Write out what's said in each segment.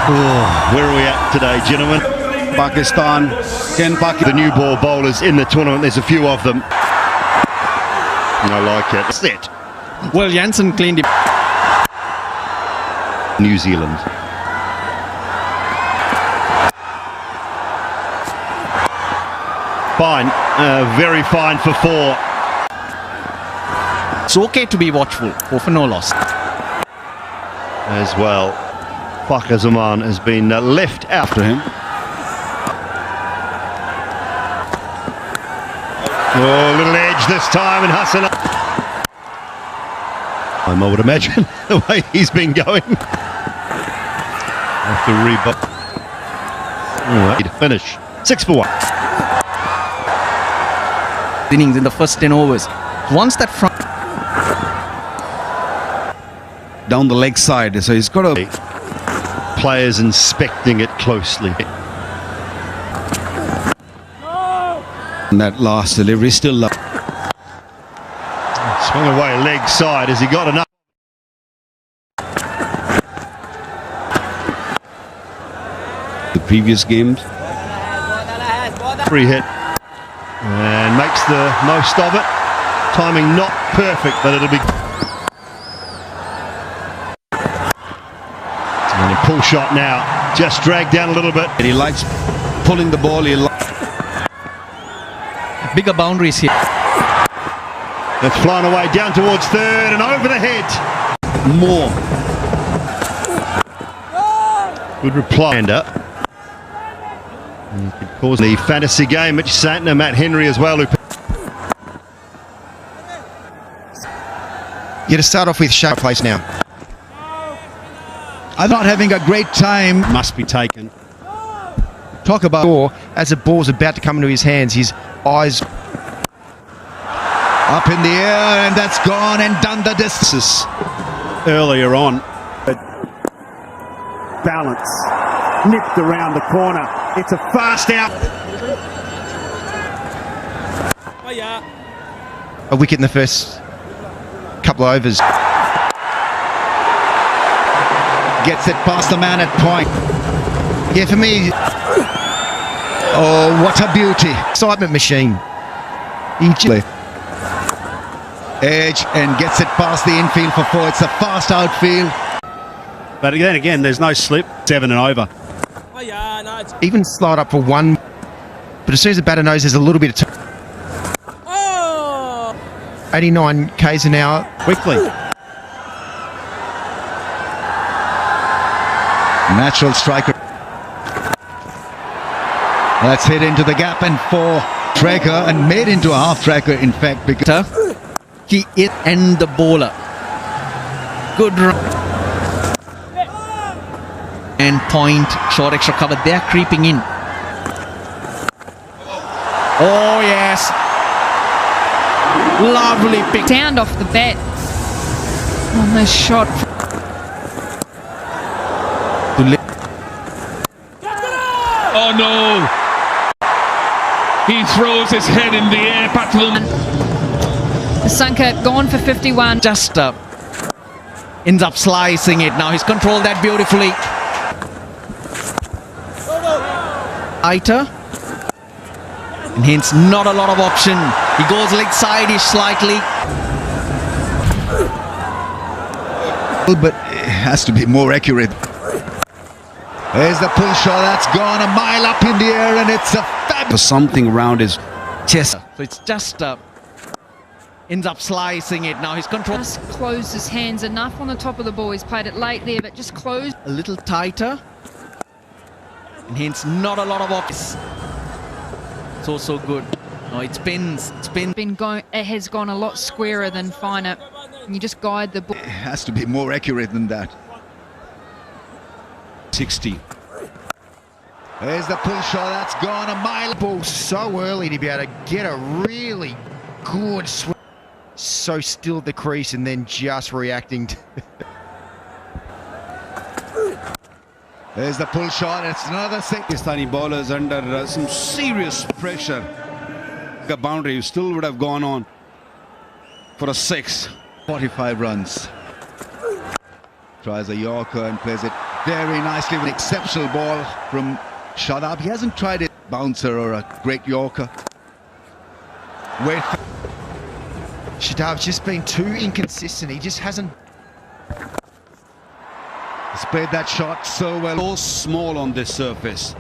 Oh, where are we at today, gentlemen? Pakistan, the new ball bowlers in the tournament, there's a few of them. I like it. Set. Well, Jansen cleaned him. New Zealand. Fine, very fine for 4. It's okay to be watchful, for no loss. As well, Fakhar Zaman has been left after him. Oh, little edge this time, and Hassan I would imagine the way he's been going. After reboot. To finish. 6 for 1. Innings in the first 10 overs. Once that front down the leg side, so he's got to. Players inspecting it closely. And that last delivery still low. Swung away leg side. Has he got enough? The previous games. Free hit. And makes the most of it. Timing not perfect, but it'll be. And a pull shot now. Just dragged down a little bit. And he likes pulling the ball. bigger boundaries here. It's flying away down towards third and over the head. More. Good reply. And up. Could cause the fantasy game. Mitch Santner, Matt Henry as well. You to start off with Shah place now. I'm not having a great time. Must be taken. Talk about score as the ball's about to come into his hands. His eyes up in the air, and that's gone and done the distance. Earlier on, balance nipped around the corner. It's a fast out. A wicket in the first couple of overs. Gets it past the man at point. Yeah, for me. Oh, what a beauty. Excitement machine. Edge and gets it past the infield for 4. It's a fast outfield. But then again, there's no slip. 7 and over. Even slide up for 1. But as soon as the batter knows there's a little bit of time. 89 k's an hour. Quickly. Natural striker. That's hit into the gap and for tracker and made into a half tracker, in fact, because He is and the bowler. Good run. And point, short extra cover. They're creeping in. Oh yes. Lovely pick. Sound off the bat. On this shot. Oh no! He throws his head in the air back to them. Sanka gone for 51. Just ends up slicing it. Now he's controlled that beautifully. Tighter. And hence not a lot of option. He goes leg side-ish slightly. but it has to be more accurate. There's the pull shot. That's gone a mile up in the air, and it's a fab. Something around his chest. So it's just ends up slicing it. Now he's controlled. Just closed his hands enough on the top of the ball. He's played it late there, but just closed. A little tighter. And hence not a lot of options. It's also good. No, it spins. It has gone a lot squarer than finer. And you just guide the ball. It has to be more accurate than that. 60. There's the pull shot. That's gone a mile. Ball so early to be able to get a really good swing. So still at the crease and then just reacting to There's the pull shot. It's another thing. Pakistani bowlers under some serious pressure. The boundary still would have gone on for a 6. 45 runs. Tries a Yorker and plays it very nicely with an exceptional ball from Shadab. He hasn't tried a bouncer or a great Yorker. Shadab's just been too inconsistent. He just hasn't. He's played that shot so well. So small on this surface.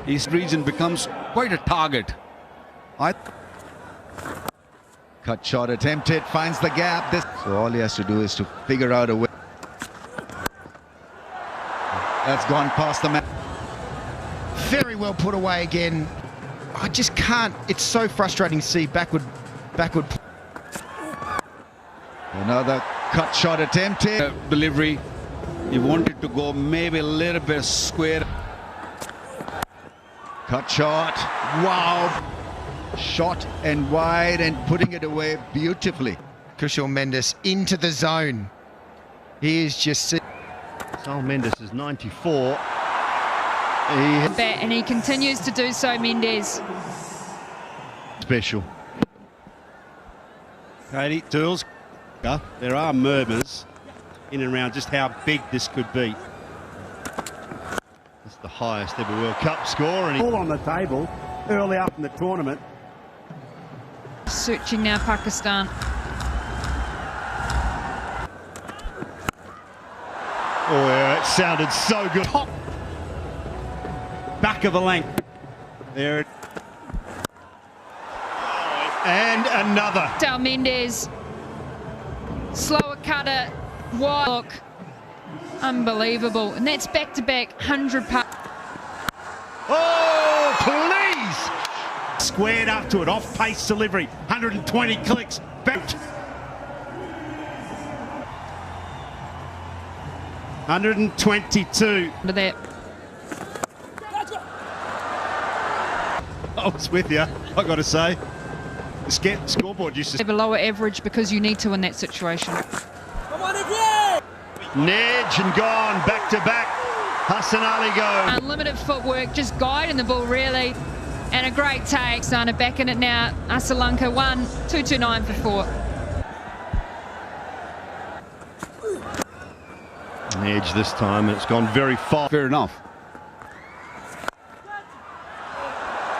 His region becomes quite a target. Cut shot attempted, finds the gap. So all he has to do is to figure out a way. That's gone past the man. Very well put away again. I just can't. It's so frustrating to see backward. Another cut shot attempted. Delivery. He wanted to go maybe a little bit square. Cut shot. Wow. Shot and wide and putting it away beautifully. Kushal Mendes into the zone. He is just. Saul Mendes is 94. And he continues to do so, Mendes. Special. Katie, Tools. There are murmurs in and around just how big this could be. It's the highest ever World Cup score. And All on the table early up in the tournament. Searching now, Pakistan. Oh yeah, it sounded so good. Top. Back of the length. There. And another. Dal Mendes. Slower cutter. Wide look. Unbelievable. And that's back-to-back 100 Oh, please! Squared up to it, off-pace delivery, 120 clicks, back. 122. under that. I was with you, I got to say. The scoreboard used to... Have a lower average because you need to in that situation. Nedge and gone, back to back. Hassan Ali go. Unlimited footwork, just guiding the ball really. And a great take. Sana back in it now. Sri Lanka 1, 229 for 4. Nedge this time, it's gone very far. Fair enough.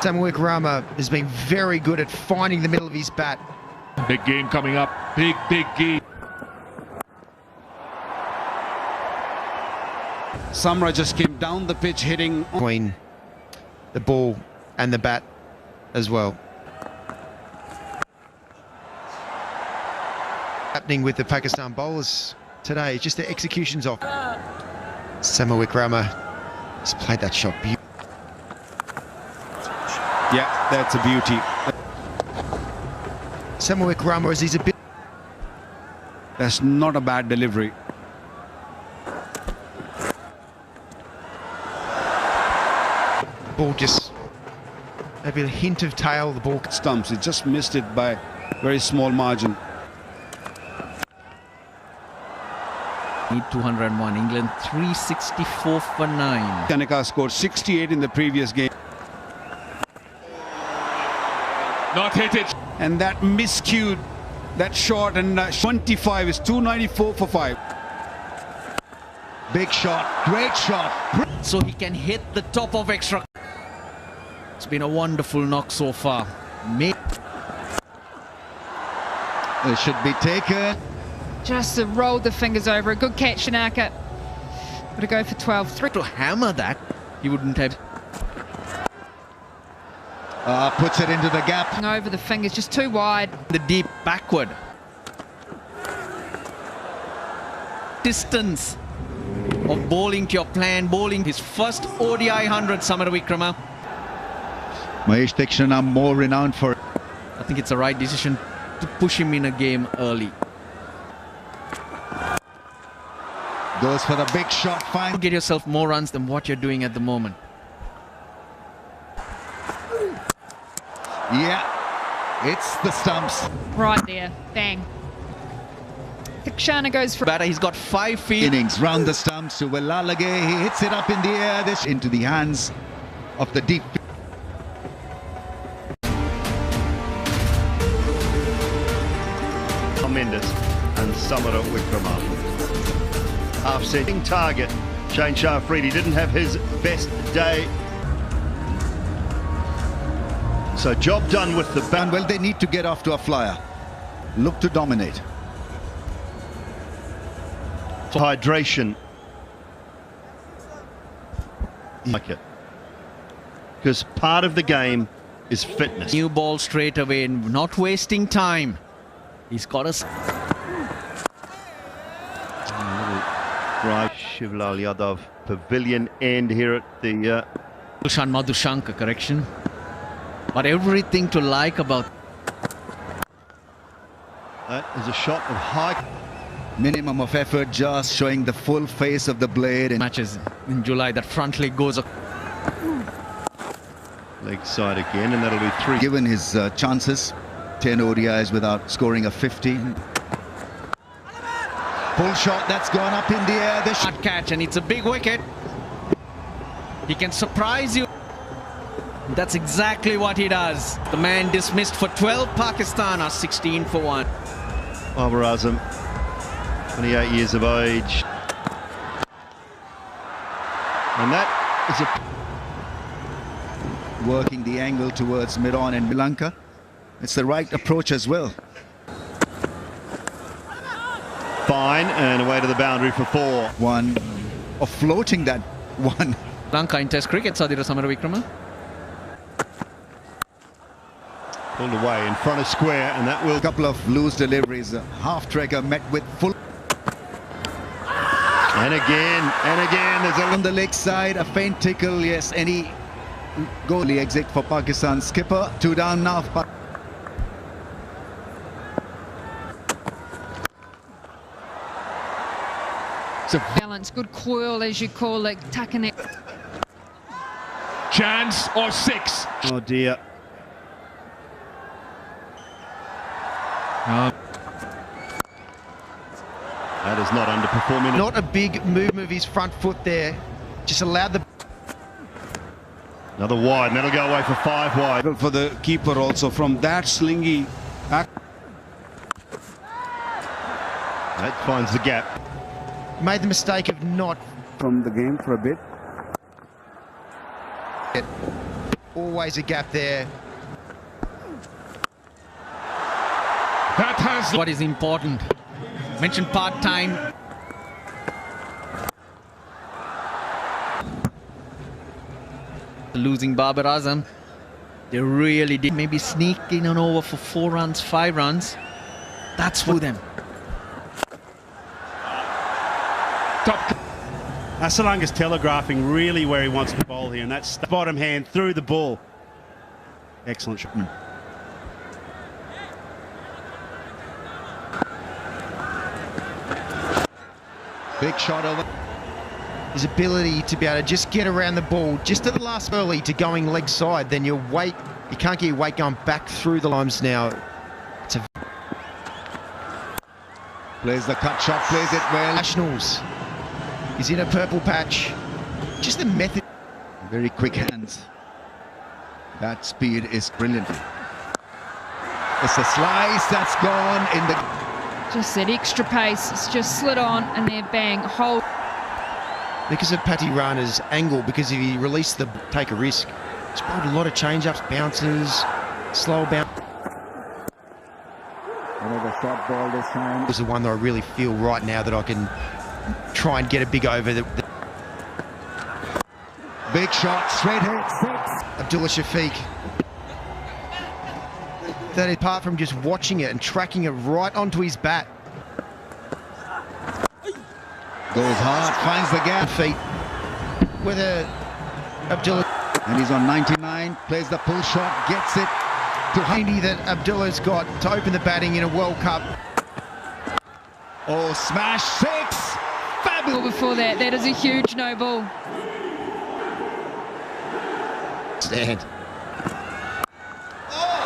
Zaman Khan has been very good at finding the middle of his bat. Big game coming up. Big game. Samra just came down the pitch hitting... Between the ball and the bat as well. Happening with the Pakistan bowlers today, just the execution's off. Zaman Khan has played that shot beautifully. Yeah, that's a beauty. Zaman Khan, as he's a bit. That's not a bad delivery. Ball just maybe a hint of tail. The ball Stumps, it just missed it by very small margin. Need 201. England 364 for 9. Kaneka scored 68 in the previous game. Not hit it. And that miscued that shot, and 25 is 294 for 5. Big shot, great shot. So he can hit the top of extra. It's been a wonderful knock so far. It should be taken. Just rolled the fingers over. A good catch, Shanaka. Would have go for 12. 3. To hammer that, he wouldn't have. Puts it into the gap. Over the fingers, just too wide. The deep backward. Distance of bowling to your plan. Bowling his first ODI 100, Samara Vikrama. Mahesh Dikshana more renowned for. I think it's the right decision to push him in a game early. Goes for the big shot. Fine. Get yourself more runs than what you're doing at the moment. Yeah, it's the stumps. Right there. Bang. Tikshana goes for... Batter, he's got 5 feet. Innings round the stumps to Willalage. He hits it up in the air. This into the hands of the deep. Mendes and Samara Wickrama. half-setting target. Shaheen Afridi didn't have his best day. So job done with the And well, they need to get off to a flyer. Look to dominate. hydration. Like it. Because part of the game is fitness. New ball straight away, not wasting time. He's got us. Right, Shivlal Yadav pavilion end here at the Sushant Madhushanka, correction. But everything to like about that is a shot of high Minimum of effort, just showing the full face of the blade. And matches in July. That front leg goes up. leg side again, and that'll be 3. Given his chances, 10 ODIs without scoring a 50. Full shot that's gone up in the air. The Hard catch, and it's a big wicket. He can surprise you. That's exactly what he does. The man dismissed for 12. Pakistan are 16 for 1. Babar Azam, 28 years of age. And that is a working the angle towards mid-on in Sri Lanka. It's the right approach as well. fine, and away to the boundary for 4. One of floating that one. Lanka in Test cricket, Sadira Samara Vikrama. Pulled away in front of square, and that will... A couple of loose deliveries. A half trigger met with full. And again, there's a... On the leg side, a faint tickle, yes, any goalie exit for Pakistan. Skipper, 2 down now. Balance, good coil as you call it, tucking it. Chance or 6. Oh dear. That is not underperforming. Not a big movement of his front foot there. Just allowed the... Another wide, and that'll go away for 5 wide. For the keeper also from that slingy act. That finds the gap. Made the mistake of not... From the game for a bit. Always a gap there. That has... What is important? Mentioned part-time. Losing Babar Azam. They really did maybe sneak in and over for 4 runs, 5 runs. That's for them. Hassan Ali's telegraphing really where he wants to bowl here, and that's the bottom hand through the ball. Excellent shot. Big shot over. His ability to be able to just get around the ball just to the last early to going leg side, then your weight, you can't get your weight going back through the lines now. It's a... Plays the cut shot, plays it well. Nationals. He's in a purple patch. Just the method. Very quick hands. That speed is brilliant. It's a slice that's gone in the... Just that extra pace, it's just slid on and then bang, hold. Because of Patti Rana's angle, because if he released the take a risk, he's bowled a lot of change-ups, bounces, slow bounce. Another shot ball this time. This is the one that I really feel right now that I can try and get a big over. Big shot, straight hit, 6. Abdullah Shafig. That apart from just watching it and tracking it right onto his bat. Goes hard, finds the gap. Feet. Whether Abdullah... And he's on 99, plays the pull shot, gets it to Handy that Abdullah's got to open the batting in a World Cup. Oh, smash, 6! Fabulous! Before that, that is a huge no ball. Stand.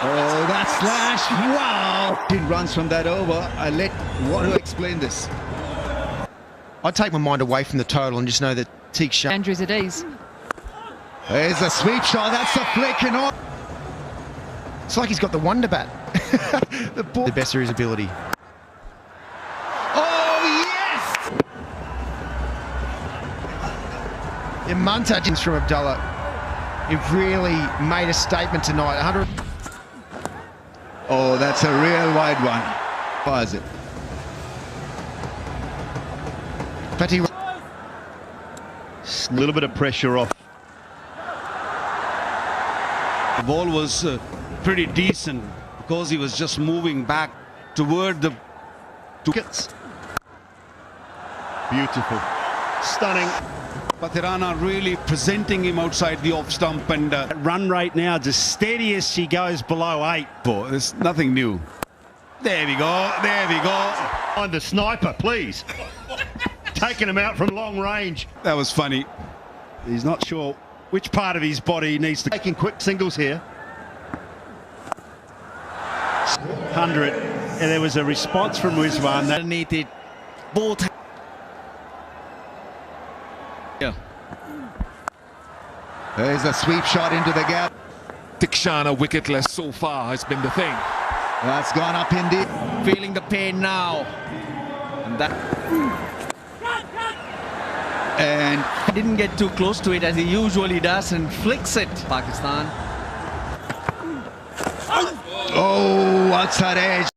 Oh, that slash, wow! 10 runs from that over. I let Wado explain this. I'd take my mind away from the total and just know that Teague Shah... Andrews at ease. There's a sweep shot, that's a flick and on. It's like he's got the wonder bat. The ball... The best of his ability. Oh, yes! The montages from Abdullah, you've really made a statement tonight. 100. Oh, that's a real wide one. Was it? But he. A little bit of pressure off. The ball was pretty decent because he was just moving back toward the Wickets. Beautiful. Stunning. But Tirana really presenting him outside the off stump, and Run rate now just steady as she goes below 8. there's nothing new. There we go, there we go. Find the sniper, please. Taking him out from long range. That was funny. He's not sure which part of his body he needs to. Taking quick singles here. 100. And there was a response from Rizwan that Underneath it. Both. Yeah. There's a sweep shot into the gap. Tikshana wicketless so far has been the thing. That's gone up indeed. Feeling the pain now. And that. And He didn't get too close to it as he usually does and flicks it. Pakistan. oh, outside edge.